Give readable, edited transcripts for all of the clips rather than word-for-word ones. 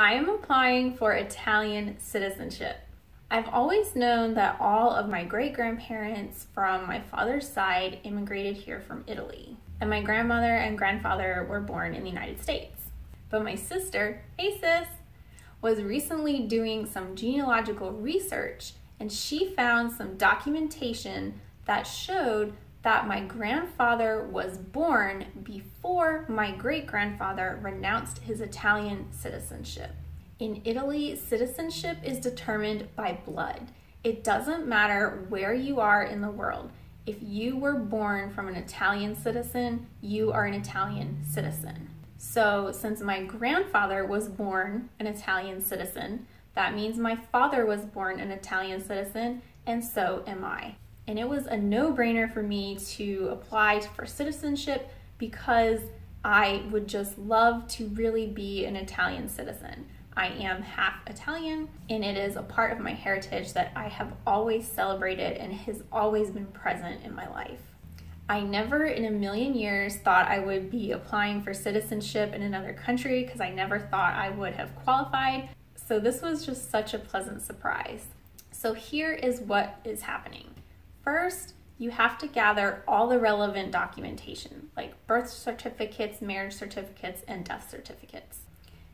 I am applying for Italian citizenship. I've always known that all of my great-grandparents from my father's side immigrated here from Italy, and my grandmother and grandfather were born in the United States. But my sister, hey sis, was recently doing some genealogical research, and she found some documentation that showed that my grandfather was born before my great-grandfather renounced his Italian citizenship. In Italy, citizenship is determined by blood. It doesn't matter where you are in the world. If you were born from an Italian citizen, you are an Italian citizen. So since my grandfather was born an Italian citizen, that means my father was born an Italian citizen, and so am I. And it was a no-brainer for me to apply for citizenship because I would just love to really be an Italian citizen. I am half Italian, and it is a part of my heritage that I have always celebrated and has always been present in my life. I never in a million years thought I would be applying for citizenship in another country because I never thought I would have qualified. So this was just such a pleasant surprise. So here is what is happening. First, you have to gather all the relevant documentation, like birth certificates, marriage certificates, and death certificates.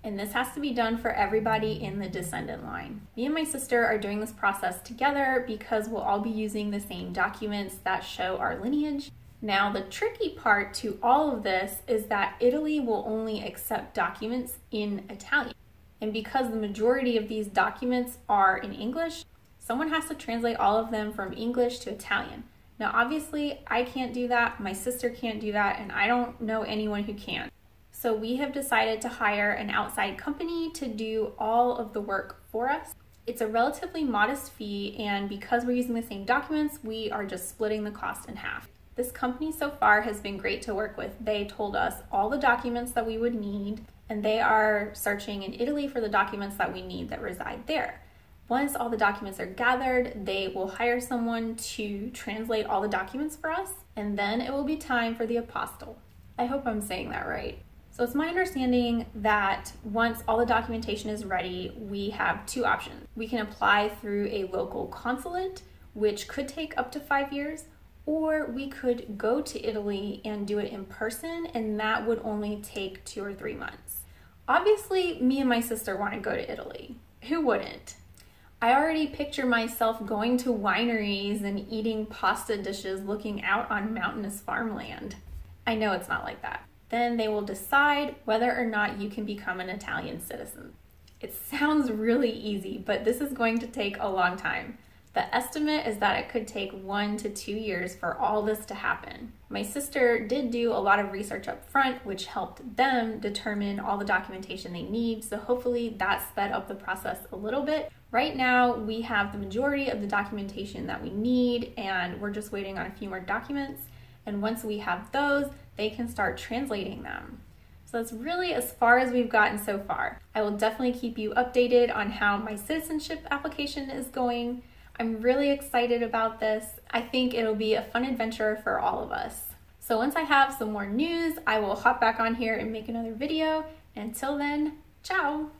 And this has to be done for everybody in the descendant line. Me and my sister are doing this process together because we'll all be using the same documents that show our lineage. Now, the tricky part to all of this is that Italy will only accept documents in Italian. And because the majority of these documents are in English, someone has to translate all of them from English to Italian. Now, obviously, I can't do that, my sister can't do that, and I don't know anyone who can. So we have decided to hire an outside company to do all of the work for us. It's a relatively modest fee, and because we're using the same documents, we are just splitting the cost in half. This company so far has been great to work with. They told us all the documents that we would need, and they are searching in Italy for the documents that we need that reside there. Once all the documents are gathered, they will hire someone to translate all the documents for us, and then it will be time for the Apostille. I hope I'm saying that right. So it's my understanding that once all the documentation is ready, we have two options. We can apply through a local consulate, which could take up to 5 years, or we could go to Italy and do it in person, and that would only take 2 or 3 months. Obviously, me and my sister want to go to Italy. Who wouldn't? I already picture myself going to wineries and eating pasta dishes looking out on mountainous farmland. I know it's not like that. Then they will decide whether or not you can become an Italian citizen. It sounds really easy, but this is going to take a long time. The estimate is that it could take 1 to 2 years for all this to happen. My sister did do a lot of research up front, which helped them determine all the documentation they need, so hopefully that sped up the process a little bit. Right now, we have the majority of the documentation that we need, and we're just waiting on a few more documents. And once we have those, they can start translating them. So that's really as far as we've gotten so far. I will definitely keep you updated on how my citizenship application is going. I'm really excited about this. I think it'll be a fun adventure for all of us. So once I have some more news, I will hop back on here and make another video. Until then, ciao!